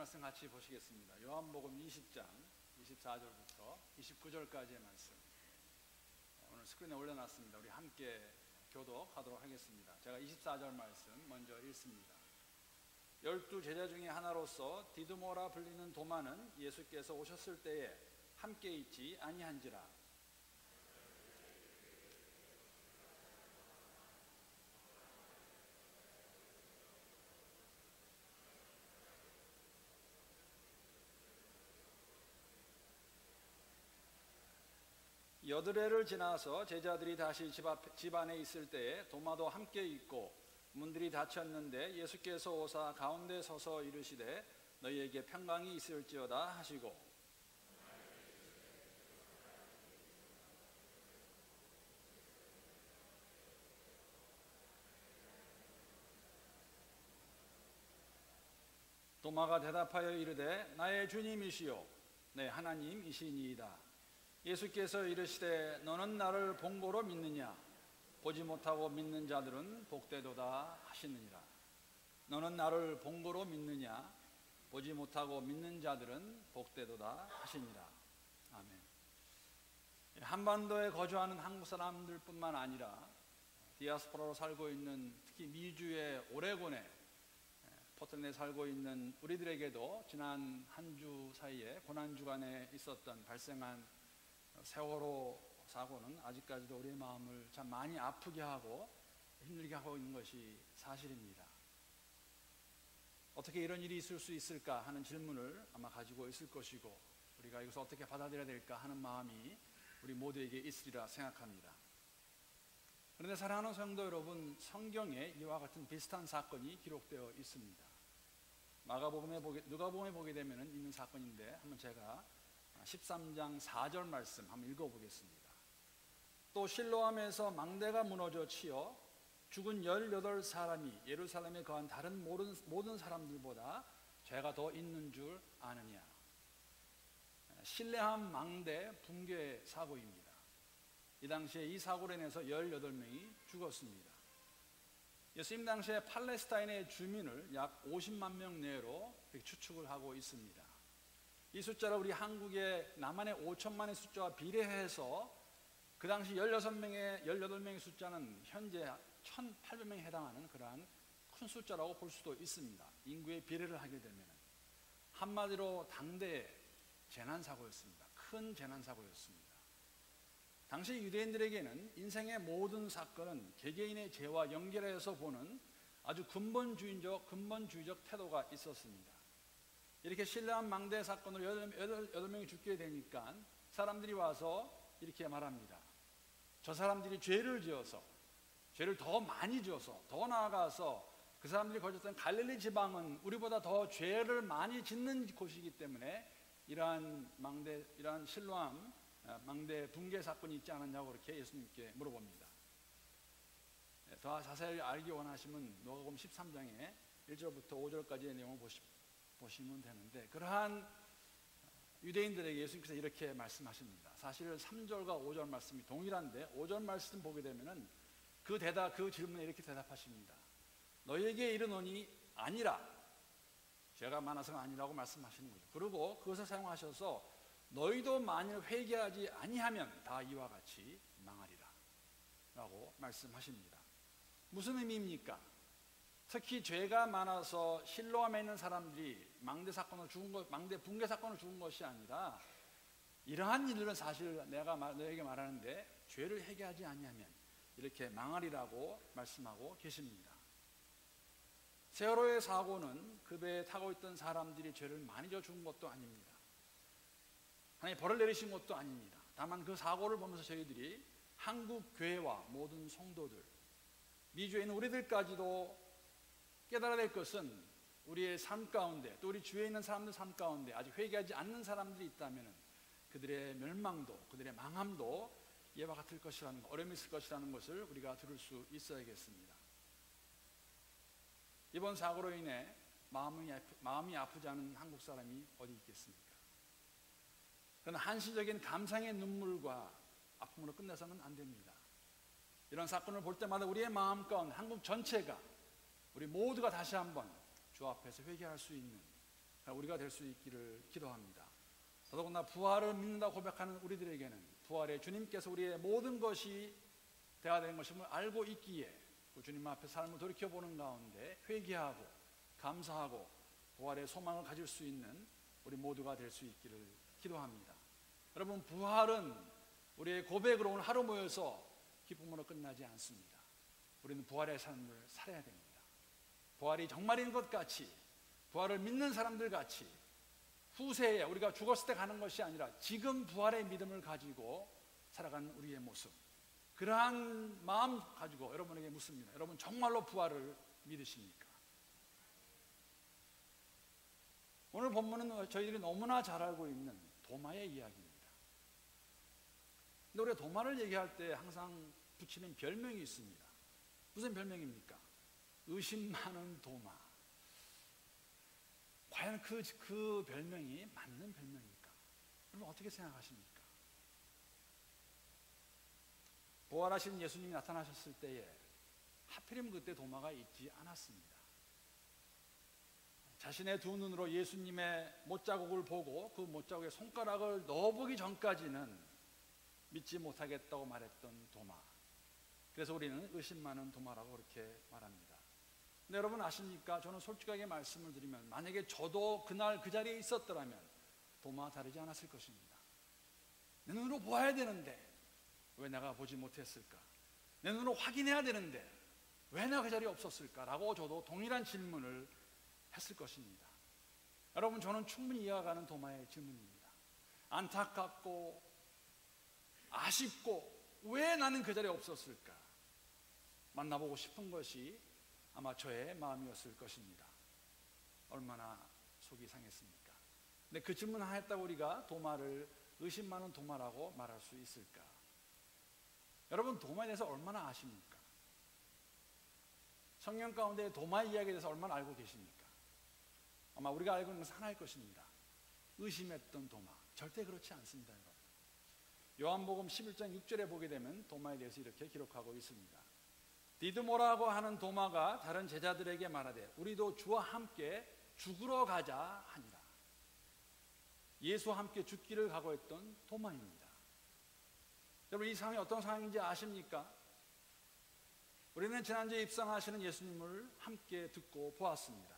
말씀 같이 보시겠습니다. 요한복음 20장 24절부터 29절까지의 말씀 오늘 스크린에 올려놨습니다. 우리 함께 교독하도록 하겠습니다. 제가 24절 말씀 먼저 읽습니다. 12 제자 중에 하나로서 디두모라 불리는 도마는 예수께서 오셨을 때에 함께 있지 아니한지라. 여드레를 지나서 제자들이 다시 집 안에 있을 때에 도마도 함께 있고 문들이 닫혔는데 예수께서 오사 가운데 서서 이르시되 너희에게 평강이 있을지어다 하시고 도마가 대답하여 이르되 나의 주님이시요 내 하나님이시니이다. 예수께서 이르시되 너는 나를 본고로 믿느냐? 보지 못하고 믿는 자들은 복되도다 하시느니라. 너는 나를 본고로 믿느냐? 보지 못하고 믿는 자들은 복되도다 하시니라. 아멘. 한반도에 거주하는 한국 사람들뿐만 아니라 디아스포라로 살고 있는 특히 미주의 오레곤에 포틀랜드에 살고 있는 우리들에게도 지난 한 주 사이에 고난주간에 발생한 세월호 사고는 아직까지도 우리의 마음을 참 많이 아프게 하고 힘들게 하고 있는 것이 사실입니다. 어떻게 이런 일이 있을 수 있을까 하는 질문을 아마 가지고 있을 것이고 우리가 이것을 어떻게 받아들여야 될까 하는 마음이 우리 모두에게 있으리라 생각합니다. 그런데 사랑하는 성도 여러분, 성경에 이와 같은 비슷한 사건이 기록되어 있습니다. 누가복음에 보게 되면 있는 사건인데 한번 제가 13장 4절 말씀 한번 읽어보겠습니다. 또 실로암에서 망대가 무너져 치여 죽은 18사람이 예루살렘에 거한 다른 모든 사람들보다 죄가 더 있는 줄 아느냐. 실레암 망대 붕괴 사고입니다. 이 당시에 이 사고로 인해서 18명이 죽었습니다. 예수님 당시에 팔레스타인의 주민을 약 50만 명 내로 추측을 하고 있습니다. 이 숫자를 우리 한국의 남한의 5천만의 숫자와 비례해서 그 당시 18명의 숫자는 현재 1,800명에 해당하는 그러한 큰 숫자라고 볼 수도 있습니다. 인구의 비례를 하게 되면 한마디로 당대의 재난사고였습니다. 큰 재난사고였습니다. 당시 유대인들에게는 인생의 모든 사건은 개개인의 죄와 연결해서 보는 아주 근본주의적 태도가 있었습니다. 이렇게 실레암 망대 사건으로 8명이 죽게 되니까 사람들이 와서 이렇게 말합니다. 저 사람들이 죄를 더 많이 지어서 더 나아가서 그 사람들이 거주했던 갈릴리 지방은 우리보다 더 죄를 많이 짓는 곳이기 때문에 이러한 실로암 망대 붕괴 사건이 있지 않았냐고 그렇게 예수님께 물어봅니다. 더 자세히 알기 원하시면 누가복음 13장에 1절부터 5절까지의 내용을 보시면 되는데 그러한 유대인들에게 예수님께서 이렇게 말씀하십니다. 사실 3절과 5절 말씀이 동일한데 5절 말씀 보게 되면은 그 질문에 이렇게 대답하십니다. 너희에게 이르노니 아니라, 죄가 많아서가 아니라고 말씀하시는 거죠. 그리고 그것을 사용하셔서 너희도 만일 회개하지 아니하면 다 이와 같이 망하리라 라고 말씀하십니다. 무슨 의미입니까? 특히 죄가 많아서 실로암에 있는 사람들이 망대 붕괴 사건을 죽은 것이 아니라 이러한 일들은 사실 내가 너에게 말하는데 죄를 회개하지 아니하면 이렇게 망하리라고 말씀하고 계십니다. 세월호의 사고는 그 배에 타고 있던 사람들이 죄를 많이 져 죽은 것도 아닙니다. 하나님 벌을 내리신 것도 아닙니다. 다만 그 사고를 보면서 저희들이 한국 교회와 모든 성도들, 미주에 있는 우리들까지도 깨달아야 될 것은 우리의 삶 가운데 또 우리 주위에 있는 사람들 삶 가운데 아직 회개하지 않는 사람들이 있다면 그들의 멸망도 그들의 망함도 이와 같을 것이라는 것, 어려움이 있을 것이라는 것을 우리가 들을 수 있어야겠습니다. 이번 사고로 인해 마음이 아프지 않은 한국 사람이 어디 있겠습니까? 그러나 한시적인 감상의 눈물과 아픔으로 끝내서는 안 됩니다. 이런 사건을 볼 때마다 우리의 마음 가운데 한국 전체가 우리 모두가 다시 한번 주 앞에서 회개할 수 있는 우리가 될 수 있기를 기도합니다. 더더군다나 부활을 믿는다 고백하는 우리들에게는 부활의 주님께서 우리의 모든 것이 되어야 되는 것임을 알고 있기에 그 주님 앞에 삶을 돌이켜보는 가운데 회개하고 감사하고 부활의 소망을 가질 수 있는 우리 모두가 될 수 있기를 기도합니다. 여러분, 부활은 우리의 고백으로 오늘 하루 모여서 기쁨으로 끝나지 않습니다. 우리는 부활의 삶을 살아야 됩니다. 부활이 정말인 것 같이, 부활을 믿는 사람들 같이 후세에 우리가 죽었을 때 가는 것이 아니라 지금 부활의 믿음을 가지고 살아가는 우리의 모습, 그러한 마음 가지고 여러분에게 묻습니다. 여러분 정말로 부활을 믿으십니까? 오늘 본문은 저희들이 너무나 잘 알고 있는 도마의 이야기입니다. 근데 우리가 도마를 얘기할 때 항상 붙이는 별명이 있습니다. 무슨 별명입니까? 의심 많은 도마. 과연 그 별명이 맞는 별명입니까? 여러분 어떻게 생각하십니까? 부활하신 예수님이 나타나셨을 때에 하필이면 그때 도마가 있지 않았습니다. 자신의 두 눈으로 예수님의 못자국을 보고 그 못자국에 손가락을 넣어보기 전까지는 믿지 못하겠다고 말했던 도마. 그래서 우리는 의심 많은 도마라고 그렇게 말합니다. 근데 여러분 아십니까? 저는 솔직하게 말씀을 드리면 만약에 저도 그날 그 자리에 있었더라면 도마와 다르지 않았을 것입니다. 내 눈으로 보아야 되는데 왜 내가 보지 못했을까? 내 눈으로 확인해야 되는데 왜 내가 그 자리에 없었을까? 라고 저도 동일한 질문을 했을 것입니다. 여러분 저는 충분히 이해가 가는 도마의 질문입니다. 안타깝고 아쉽고 왜 나는 그 자리에 없었을까? 만나보고 싶은 것이 아마 저의 마음이었을 것입니다. 얼마나 속이 상했습니까? 근데 그 질문 하나 했다고 우리가 도마를 의심 많은 도마라고 말할 수 있을까? 여러분 도마에 대해서 얼마나 아십니까? 성경 가운데 도마의 이야기에 대해서 얼마나 알고 계십니까? 아마 우리가 알고 있는 것은 하나일 것입니다. 의심했던 도마. 절대 그렇지 않습니다, 여러분. 요한복음 11장 6절에 보게 되면 도마에 대해서 이렇게 기록하고 있습니다. 디드모라고 하는 도마가 다른 제자들에게 말하되 우리도 주와 함께 죽으러 가자 하니라. 예수와 함께 죽기를 각오했던 도마입니다. 여러분 이 상황이 어떤 상황인지 아십니까? 우리는 지난주에 입성하시는 예수님을 함께 듣고 보았습니다.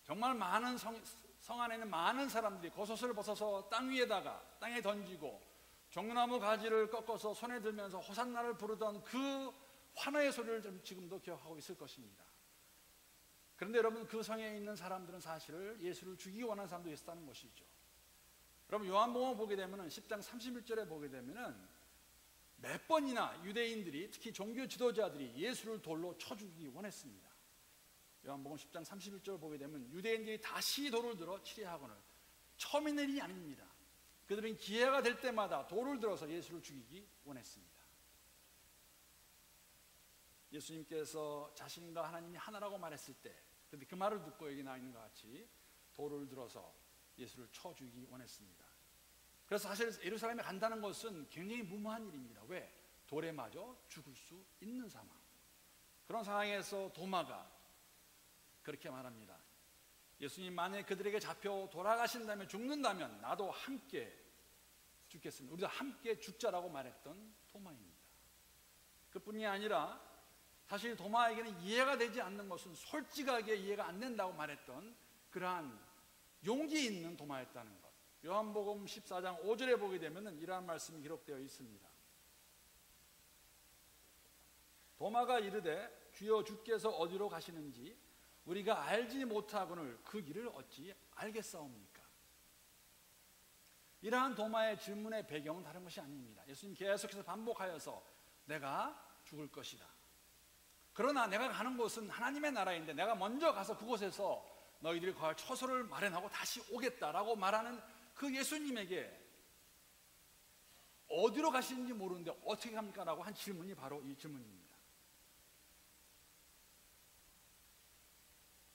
정말 많은 성 안에 있는 많은 사람들이 겉옷을 벗어서 땅에 던지고 종려나무 가지를 꺾어서 손에 들면서 호산나를 부르던 그 환호의 소리를 지금도 기억하고 있을 것입니다. 그런데 여러분 그 성에 있는 사람들은 사실 예수를 죽이기 원하는 사람도 있었다는 것이죠. 여러분 요한복음 보게 되면 10장 31절에 보게 되면 몇 번이나 유대인들이 특히 종교 지도자들이 예수를 돌로 쳐 죽이기 원했습니다. 요한복음 10장 31절을 보게 되면 유대인들이 다시 돌을 들어 치리하거늘 처음 있는 일이 아닙니다. 그들은 기회가 될 때마다 돌을 들어서 예수를 죽이기 원했습니다. 예수님께서 자신과 하나님이 하나라고 말했을 때, 그런데 그 말을 듣고 여기 나와 있는 것 같이 돌을 들어서 예수를 쳐 죽이기 원했습니다. 그래서 사실 예루살렘에 간다는 것은 굉장히 무모한 일입니다. 왜? 돌에 맞아 죽을 수 있는 상황. 그런 상황에서 도마가 그렇게 말합니다. 예수님 만약에 그들에게 잡혀 돌아가신다면 죽는다면 나도 함께 죽겠습니다. 우리도 함께 죽자라고 말했던 도마입니다. 그뿐이 아니라 사실 도마에게는 이해가 되지 않는 것은 솔직하게 이해가 안 된다고 말했던 그러한 용기 있는 도마였다는 것. 요한복음 14장 5절에 보게 되면 이러한 말씀이 기록되어 있습니다. 도마가 이르되 주여 주께서 어디로 가시는지 우리가 알지 못하거늘 그 길을 어찌 알겠사옵니까? 이러한 도마의 질문의 배경은 다른 것이 아닙니다. 예수님 계속해서 반복하여서 내가 죽을 것이다. 그러나 내가 가는 곳은 하나님의 나라인데 내가 먼저 가서 그곳에서 너희들이 거할 처소를 마련하고 다시 오겠다라고 말하는 그 예수님에게 어디로 가시는지 모르는데 어떻게 갑니까? 라고 한 질문이 바로 이 질문입니다.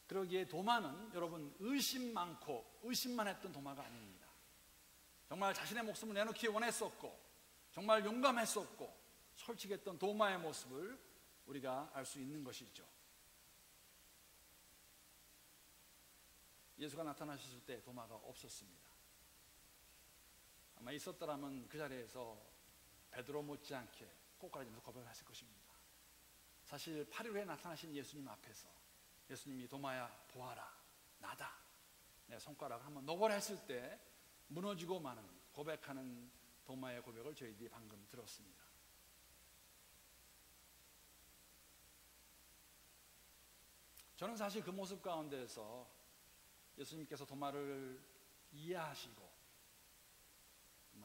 그러기에 도마는 여러분 의심 많고 의심만 했던 도마가 아닙니다. 정말 자신의 목숨을 내놓기 원했었고 정말 용감했었고 솔직했던 도마의 모습을 우리가 알 수 있는 것이죠. 예수가 나타나셨을 때 도마가 없었습니다. 아마 있었더라면 그 자리에서 베드로 못지않게 꼬꾸라지면서 고백을 했을 것입니다. 사실 8일 후에 나타나신 예수님 앞에서 예수님이 도마야 보아라 나다, 내 손가락을 한번 넣어보라 했을 때 무너지고 마는 고백하는 도마의 고백을 저희들이 방금 들었습니다. 저는 사실 그 모습 가운데에서 예수님께서 도마를 이해하시고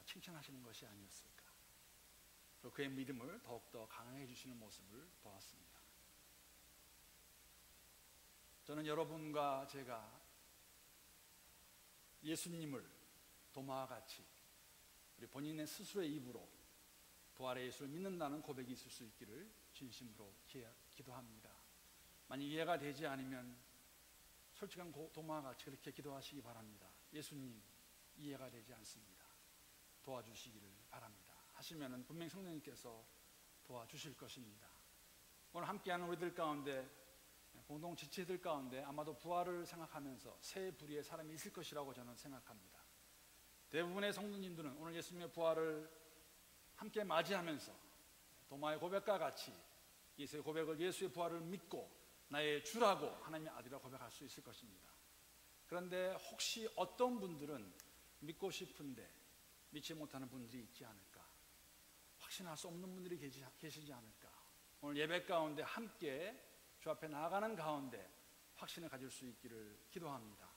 칭찬하시는 것이 아니었을까, 그리고 그의 믿음을 더욱더 강하게 해주시는 모습을 보았습니다. 저는 여러분과 제가 예수님을 도마와 같이 우리 본인의 스스로의 입으로 부활의 예수를 믿는다는 고백이 있을 수 있기를 진심으로 기도합니다. 만약 이해가 되지 않으면 솔직한 도마와 같이 그렇게 기도하시기 바랍니다. 예수님, 이해가 되지 않습니다. 도와주시기를 바랍니다 하시면은 분명히 성령님께서 도와주실 것입니다. 오늘 함께하는 우리들 가운데, 공동 지체들 가운데 아마도 부활을 생각하면서 새 부류의 사람이 있을 것이라고 저는 생각합니다. 대부분의 성도님들은 오늘 예수님의 부활을 함께 맞이하면서 도마의 고백과 같이 예수의 고백을, 예수의 부활을 믿고 나의 주라고 하나님의 아들이라고 고백할 수 있을 것입니다. 그런데 혹시 어떤 분들은 믿고 싶은데 믿지 못하는 분들이 있지 않을까, 확신할 수 없는 분들이 계시지 않을까. 오늘 예배 가운데 함께 주 앞에 나아가는 가운데 확신을 가질 수 있기를 기도합니다.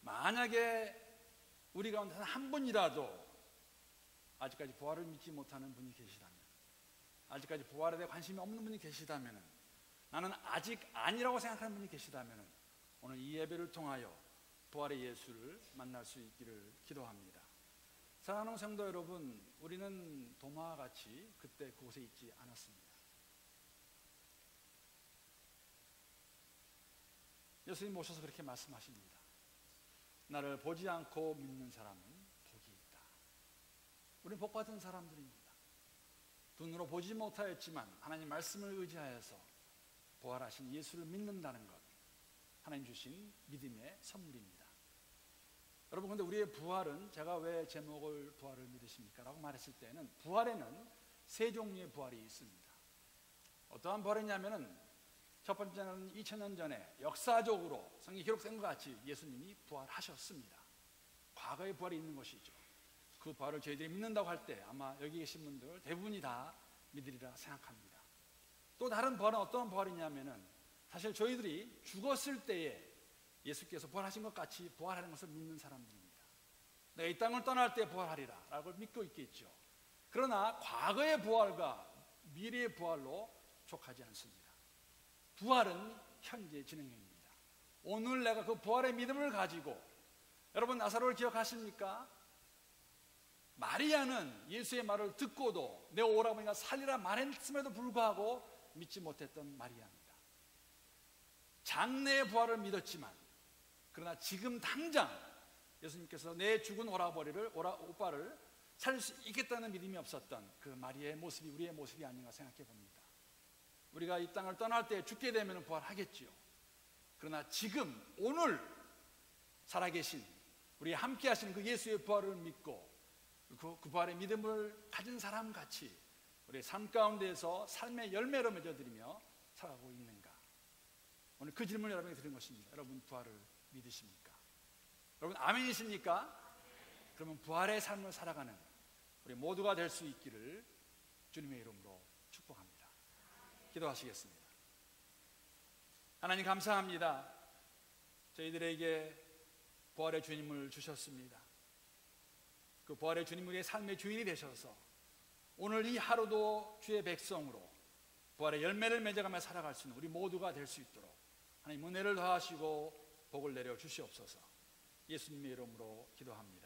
만약에 우리 가운데 한 분이라도 아직까지 부활을 믿지 못하는 분이 계시다면, 아직까지 부활에 대해 관심이 없는 분이 계시다면, 나는 아직 아니라고 생각하는 분이 계시다면 오늘 이 예배를 통하여 부활의 예수를 만날 수 있기를 기도합니다. 사랑하는 성도 여러분, 우리는 도마와 같이 그때 그곳에 있지 않았습니다. 예수님 오셔서 그렇게 말씀하십니다. 나를 보지 않고 믿는 사람은 복이 있다. 우리는 복받은 사람들입니다. 눈으로 보지 못하였지만 하나님 말씀을 의지하여서 부활하신 예수를 믿는다는 것, 하나님 주신 믿음의 선물입니다. 여러분, 근데 우리의 부활은, 제가 왜 제목을 부활을 믿으십니까? 라고 말했을 때는 부활에는 세 종류의 부활이 있습니다. 어떠한 부활이냐면은 첫 번째는 2000년 전에 역사적으로 성경에 기록된 것 같이 예수님이 부활하셨습니다. 과거의 부활이 있는 것이죠. 그 부활을 저희들이 믿는다고 할 때 아마 여기 계신 분들 대부분이 다 믿으리라 생각합니다. 또 다른 부활은 어떤 부활이냐면은 사실 저희들이 죽었을 때에 예수께서 부활하신 것 같이 부활하는 것을 믿는 사람들입니다. 내가 이 땅을 떠날 때 부활하리라 라고 믿고 있겠죠. 그러나 과거의 부활과 미래의 부활로 족하지 않습니다. 부활은 현재 진행형입니다. 오늘 내가 그 부활의 믿음을 가지고, 여러분 나사로를 기억하십니까? 마리아는 예수의 말을 듣고도 내 오라버니가 살리라 말했음에도 불구하고 믿지 못했던 마리아입니다. 장래의 부활을 믿었지만, 그러나 지금 당장 예수님께서 내 죽은 오빠를 살릴 수 있겠다는 믿음이 없었던 그 마리아의 모습이 우리의 모습이 아닌가 생각해 봅니다. 우리가 이 땅을 떠날 때 죽게 되면 부활하겠지요. 그러나 지금 오늘 살아계신 우리 함께 하시는 그 예수의 부활을 믿고 그 부활의 믿음을 가진 사람 같이 우리의 삶 가운데에서 삶의 열매로 맺어드리며 살아가고 있는가? 오늘 그 질문을 여러분에게 드린 것입니다. 여러분 부활을 믿으십니까? 여러분 아멘이십니까? 그러면 부활의 삶을 살아가는 우리 모두가 될 수 있기를 주님의 이름으로 축복합니다. 기도하시겠습니다. 하나님 감사합니다. 저희들에게 부활의 주님을 주셨습니다. 그 부활의 주님 우리의 삶의 주인이 되셔서 오늘 이 하루도 주의 백성으로 부활의 열매를 맺어가며 살아갈 수 있는 우리 모두가 될 수 있도록 하나님 은혜를 더하시고 복을 내려 주시옵소서. 예수님의 이름으로 기도합니다.